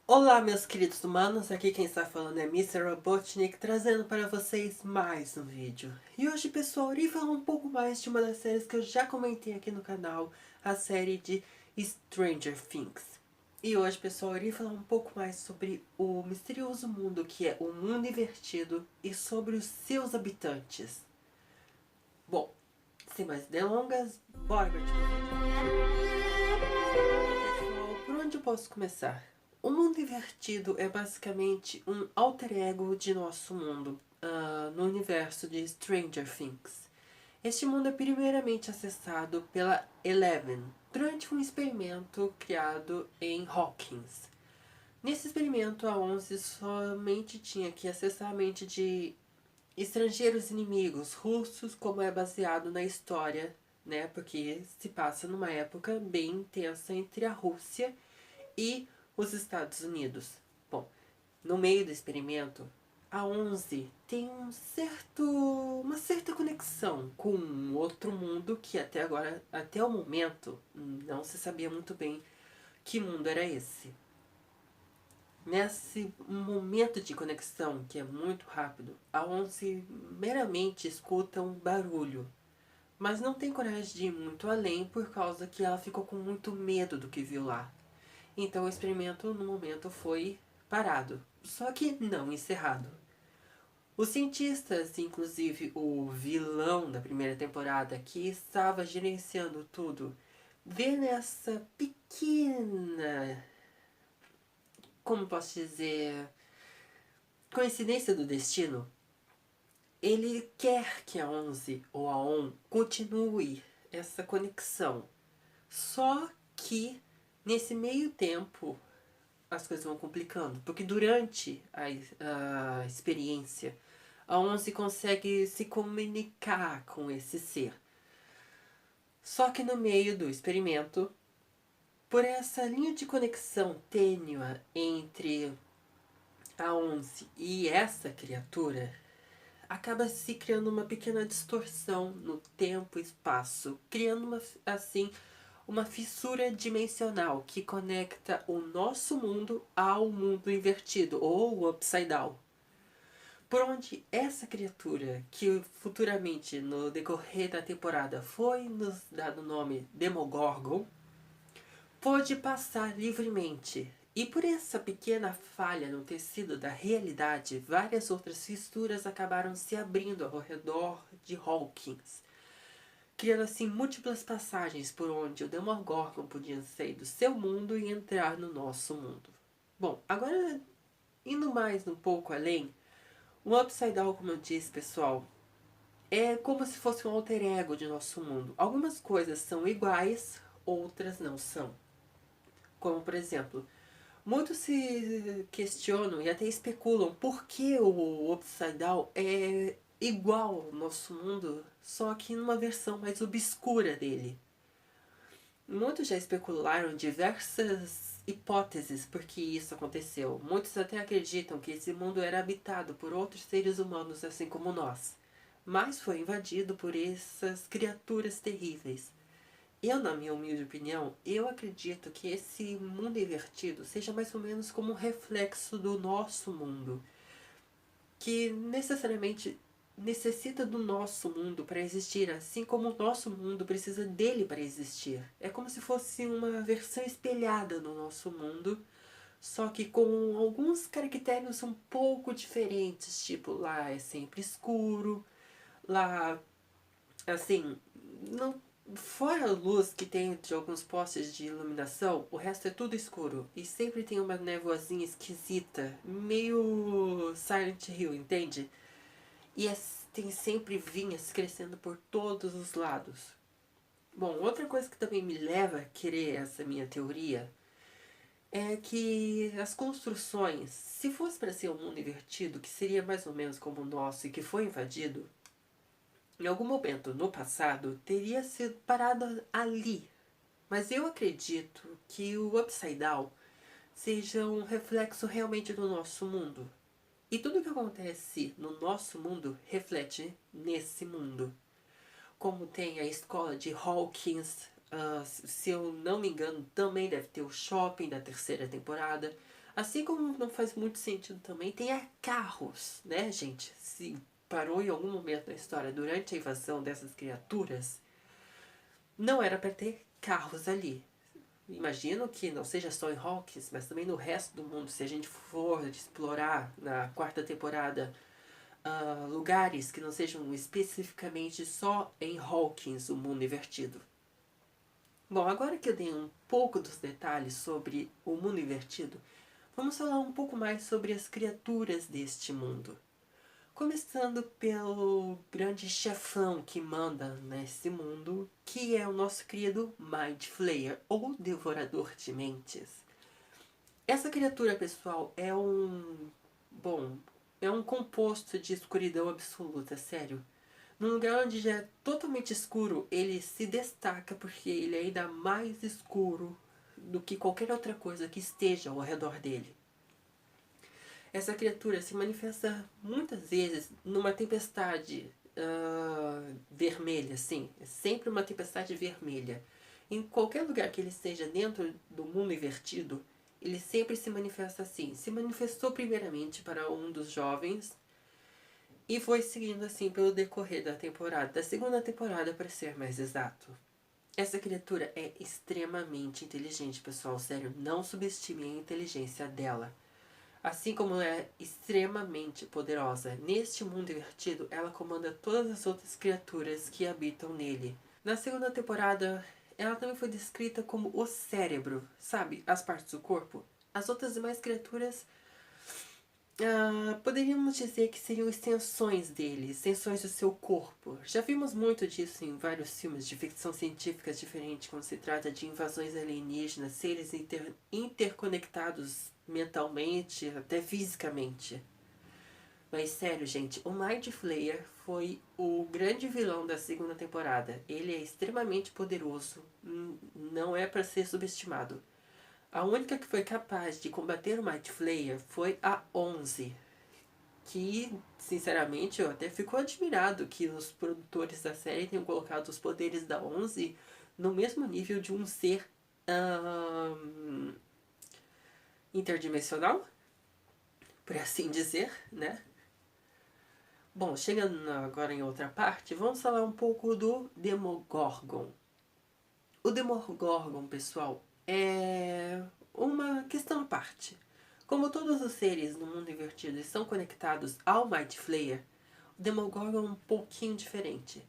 Olá, meus queridos humanos, aqui quem está falando é Mr. Robotnik, trazendo para vocês mais um vídeo. E hoje, pessoal, eu irei falar um pouco mais de uma das séries que eu já comentei aqui no canal, a série de Stranger Things. E hoje, pessoal, eu irei falar um pouco mais sobre o misterioso mundo que é o Mundo Invertido e sobre os seus habitantes. Bom, sem mais delongas, bora partir pro vídeo. Pessoal, por onde eu posso começar? O mundo invertido é basicamente um alter ego de nosso mundo, no universo de Stranger Things. Este mundo é primeiramente acessado pela Eleven, durante um experimento criado em Hawkins. Nesse experimento, a Onze somente tinha que acessar a mente de estrangeiros inimigos russos, como é baseado na história, né? Porque se passa numa época bem intensa entre a Rússia e os Estados Unidos. Bom, no meio do experimento, a Onze tem uma certa conexão com um outro mundo que até agora, até o momento, não se sabia muito bem que mundo era esse. Nesse momento de conexão, que é muito rápido, a Onze meramente escuta um barulho, mas não tem coragem de ir muito além por causa que ela ficou com muito medo do que viu lá. Então o experimento no momento foi parado, só que não encerrado. Os cientistas, inclusive o vilão da primeira temporada que estava gerenciando tudo, vê nessa pequena, como posso dizer, coincidência do destino. Ele quer que a Onze ou a On continue essa conexão. Só que nesse meio tempo as coisas vão complicando. Porque durante a experiência, a Onze consegue se comunicar com esse ser. Só que no meio do experimento, por essa linha de conexão tênua entre a Onze e essa criatura, acaba se criando uma pequena distorção no tempo e espaço, criando assim uma fissura dimensional que conecta o nosso mundo ao mundo invertido, ou o Upside Down. Por onde essa criatura, que futuramente no decorrer da temporada foi nos dado o nome Demogorgon, pôde passar livremente. E por essa pequena falha no tecido da realidade, várias outras fissuras acabaram se abrindo ao redor de Hawkins, criando assim múltiplas passagens por onde o Demogorgon podia sair do seu mundo e entrar no nosso mundo. Bom, agora indo mais um pouco além, o Upside Down, como eu disse, pessoal, é como se fosse um alter ego de nosso mundo. Algumas coisas são iguais, outras não são. Como, por exemplo, muitos se questionam e até especulam por que o Upside Down é igual ao nosso mundo, só que numa versão mais obscura dele. Muitos já especularam diversas hipóteses por que isso aconteceu. Muitos até acreditam que esse mundo era habitado por outros seres humanos assim como nós, mas foi invadido por essas criaturas terríveis. Eu, na minha humilde opinião, eu acredito que esse mundo invertido seja mais ou menos como um reflexo do nosso mundo, que necessariamente necessita do nosso mundo para existir, assim como o nosso mundo precisa dele para existir. É como se fosse uma versão espelhada no nosso mundo, só que com alguns caracteres um pouco diferentes, tipo lá é sempre escuro, lá assim, não, fora a luz que tem de alguns postes de iluminação, o resto é tudo escuro. E sempre tem uma nevoazinha esquisita, meio Silent Hill, entende? E tem sempre vinhas crescendo por todos os lados. Bom, outra coisa que também me leva a querer essa minha teoria é que as construções, se fosse para ser um mundo invertido, que seria mais ou menos como o nosso e que foi invadido, em algum momento no passado teria sido parado ali. Mas eu acredito que o Upside Down seja um reflexo realmente do nosso mundo. E tudo que acontece no nosso mundo reflete nesse mundo. Como tem a escola de Hawkins, se eu não me engano, também deve ter o shopping da terceira temporada. Assim como não faz muito sentido também, tem carros, né, gente? Se parou em algum momento na história, durante a invasão dessas criaturas, não era para ter carros ali. Imagino que não seja só em Hawkins, mas também no resto do mundo, se a gente for explorar na quarta temporada lugares que não sejam especificamente só em Hawkins, o mundo invertido. Bom, agora que eu dei um pouco dos detalhes sobre o mundo invertido, vamos falar um pouco mais sobre as criaturas deste mundo. Começando pelo grande chefão que manda nesse mundo, que é o nosso querido Mind Flayer, ou Devorador de Mentes. Essa criatura, pessoal, é um... Bom, é um composto de escuridão absoluta, sério. Num lugar onde já é totalmente escuro, ele se destaca porque ele é ainda mais escuro do que qualquer outra coisa que esteja ao redor dele. Essa criatura se manifesta muitas vezes numa tempestade vermelha, assim. É sempre uma tempestade vermelha. Em qualquer lugar que ele esteja dentro do mundo invertido, ele sempre se manifesta assim. Se manifestou primeiramente para um dos jovens e foi seguindo assim pelo decorrer da temporada, da segunda temporada para ser mais exato. Essa criatura é extremamente inteligente, pessoal. Sério, não subestime a inteligência dela. Assim como é extremamente poderosa, neste mundo invertido, ela comanda todas as outras criaturas que habitam nele. Na segunda temporada, ela também foi descrita como o cérebro, sabe? As partes do corpo. As outras demais criaturas poderíamos dizer que seriam extensões dele, extensões do seu corpo. Já vimos muito disso em vários filmes de ficção científica diferente, quando se trata de invasões alienígenas, seres interconectados mentalmente, até fisicamente. Mas sério, gente, o Mind Flayer foi o grande vilão da segunda temporada. Ele é extremamente poderoso, não é para ser subestimado. A única que foi capaz de combater o Mind Flayer foi a 11. Que, sinceramente, eu até fico admirado que os produtores da série tenham colocado os poderes da 11 no mesmo nível de um ser interdimensional, por assim dizer, né? Bom, chegando agora em outra parte, vamos falar um pouco do Demogorgon. O Demogorgon, pessoal, é uma questão à parte. Como todos os seres no mundo invertido estão conectados ao Mind Flayer, o Demogorgon é um pouquinho diferente.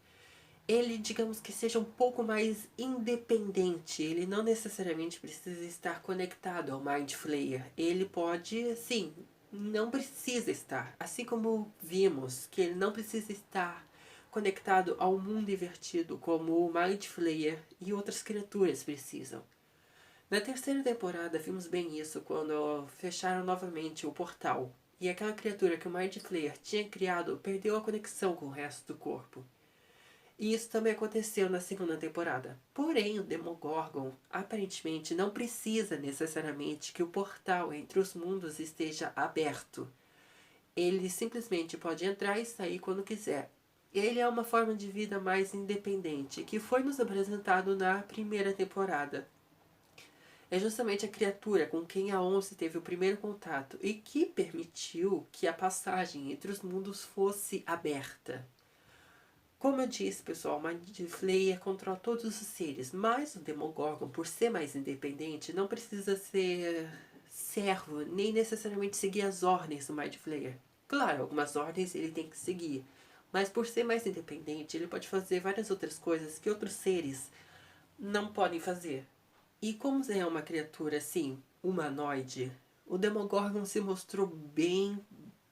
Ele, digamos que seja um pouco mais independente. Ele não necessariamente precisa estar conectado ao Mind Flayer. Ele pode, sim, não precisa estar. Assim como vimos que ele não precisa estar conectado ao mundo invertido, como o Mind Flayer e outras criaturas precisam. Na terceira temporada vimos bem isso quando fecharam novamente o portal. E aquela criatura que o Mind Flayer tinha criado perdeu a conexão com o resto do corpo. E isso também aconteceu na segunda temporada. Porém, o Demogorgon aparentemente não precisa necessariamente que o portal entre os mundos esteja aberto. Ele simplesmente pode entrar e sair quando quiser. Ele é uma forma de vida mais independente, que foi nos apresentado na primeira temporada. É justamente a criatura com quem a Once teve o primeiro contato e que permitiu que a passagem entre os mundos fosse aberta. Como eu disse, pessoal, o Mind Flayer controla todos os seres, mas o Demogorgon, por ser mais independente, não precisa ser servo, nem necessariamente seguir as ordens do Mind Flayer. Claro, algumas ordens ele tem que seguir, mas por ser mais independente, ele pode fazer várias outras coisas que outros seres não podem fazer. E como é uma criatura assim, humanoide, o Demogorgon se mostrou bem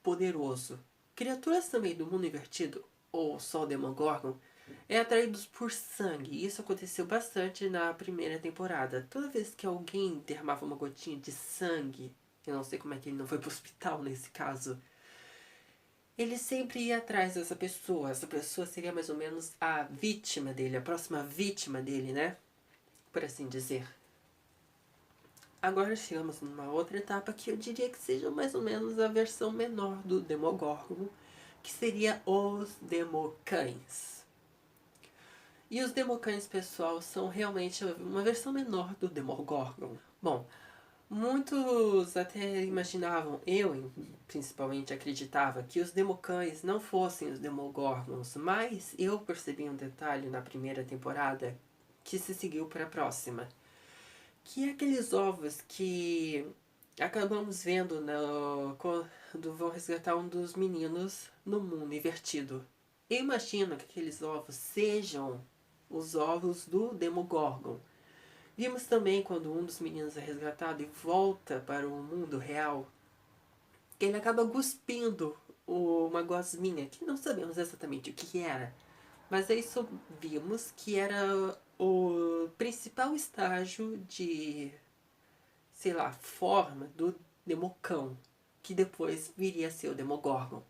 poderoso. Criaturas também do mundo invertido, ou só o Demogorgon, é atraídos por sangue. Isso aconteceu bastante na primeira temporada. Toda vez que alguém derramava uma gotinha de sangue, eu não sei como é que ele não foi pro hospital nesse caso, ele sempre ia atrás dessa pessoa. Essa pessoa seria mais ou menos a vítima dele, a próxima vítima dele, né? Por assim dizer. Agora chegamos numa outra etapa que eu diria que seja mais ou menos a versão menor do Demogorgon, que seria os Democães. E os Democães, pessoal, são realmente uma versão menor do Demogorgon. Bom, Muitos até imaginavam, principalmente acreditava, que os Democães não fossem os Demogorgons, mas eu percebi um detalhe na primeira temporada que se seguiu para a próxima, que é aqueles ovos que acabamos vendo quando vão resgatar um dos meninos no mundo invertido. Eu imagino que aqueles ovos sejam os ovos do Demogorgon. Vimos também quando um dos meninos é resgatado e volta para o mundo real, que ele acaba cuspindo uma gosminha, que não sabemos exatamente o que era. Mas aí vimos que era o principal estágio de, sei lá, forma do Democão, que depois viria a ser o Demogorgon.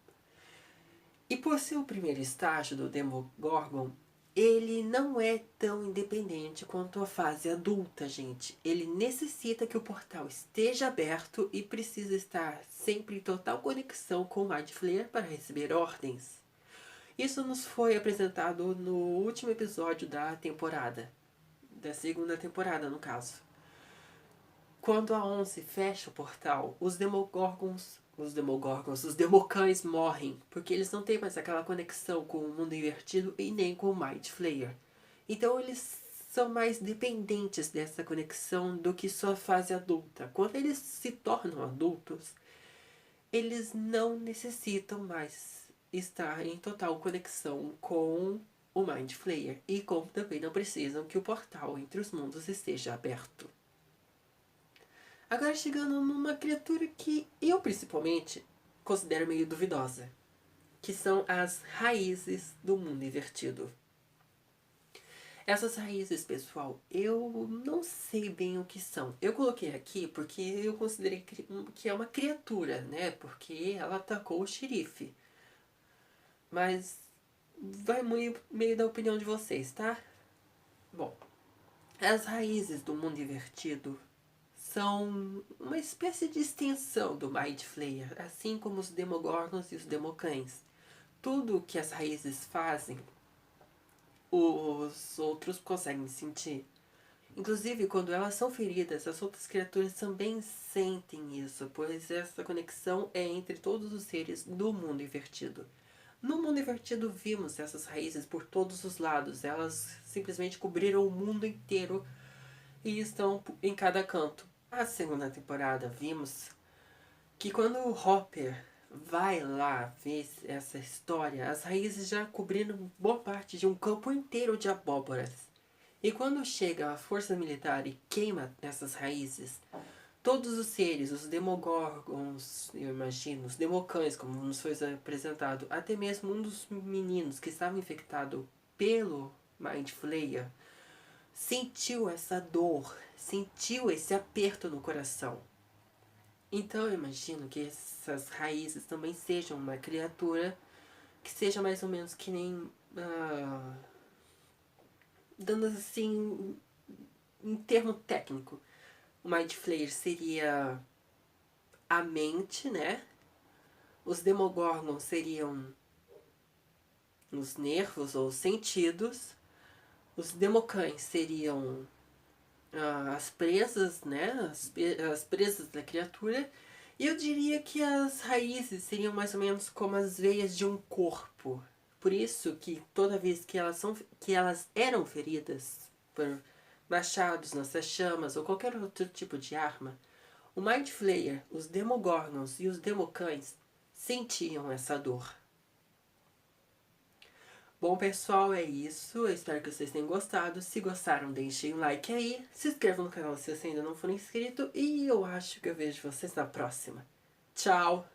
E por ser o primeiro estágio do Demogorgon, ele não é tão independente quanto a fase adulta, gente. Ele necessita que o portal esteja aberto e precisa estar sempre em total conexão com o Mind Flayer para receber ordens. Isso nos foi apresentado no último episódio da temporada. Da segunda temporada, no caso. Quando a Onze fecha o portal, os Democães morrem, porque eles não têm mais aquela conexão com o mundo invertido e nem com o Mind Flayer. Então eles são mais dependentes dessa conexão do que sua fase adulta. Quando eles se tornam adultos, eles não necessitam mais estar em total conexão com o Mind Flayer. E como também não precisam que o portal entre os mundos esteja aberto. Agora chegando numa criatura que eu principalmente considero meio duvidosa, que são as raízes do mundo invertido. Essas raízes, pessoal, eu não sei bem o que são. Eu coloquei aqui porque eu considerei que é uma criatura, né? Porque ela atacou o xerife. Mas vai meio da opinião de vocês, tá? Bom, as raízes do mundo invertido são uma espécie de extensão do Mind Flayer, assim como os Demogorgons e os Democães. Tudo que as raízes fazem, os outros conseguem sentir. Inclusive, quando elas são feridas, as outras criaturas também sentem isso, pois essa conexão é entre todos os seres do mundo invertido. No mundo invertido, vimos essas raízes por todos os lados. Elas simplesmente cobriram o mundo inteiro e estão em cada canto. A segunda temporada vimos que quando o Hopper vai lá ver essa história, as raízes já cobriram boa parte de um campo inteiro de abóboras. E quando chega a força militar e queima essas raízes, todos os seres, os Demogorgons, eu imagino, os Democães, como nos foi apresentado, até mesmo um dos meninos que estava infectado pelo Mind Flayer, sentiu essa dor, sentiu esse aperto no coração. Então eu imagino que essas raízes também sejam uma criatura que seja mais ou menos que nem. Dando assim. Em termo técnico, o Mind Flayer seria a mente, né? Os Demogorgons seriam os nervos ou os sentidos. Os Democães seriam as presas, né? As presas da criatura. E eu diria que as raízes seriam mais ou menos como as veias de um corpo. Por isso que toda vez que elas eram feridas por machados, lança-chamas ou qualquer outro tipo de arma, o Mind Flayer, os Demogorgons e os Democães sentiam essa dor. Bom, pessoal, é isso. Eu espero que vocês tenham gostado. Se gostaram, deixem um like aí. Se inscrevam no canal se você ainda não for inscrito. E eu acho que eu vejo vocês na próxima. Tchau!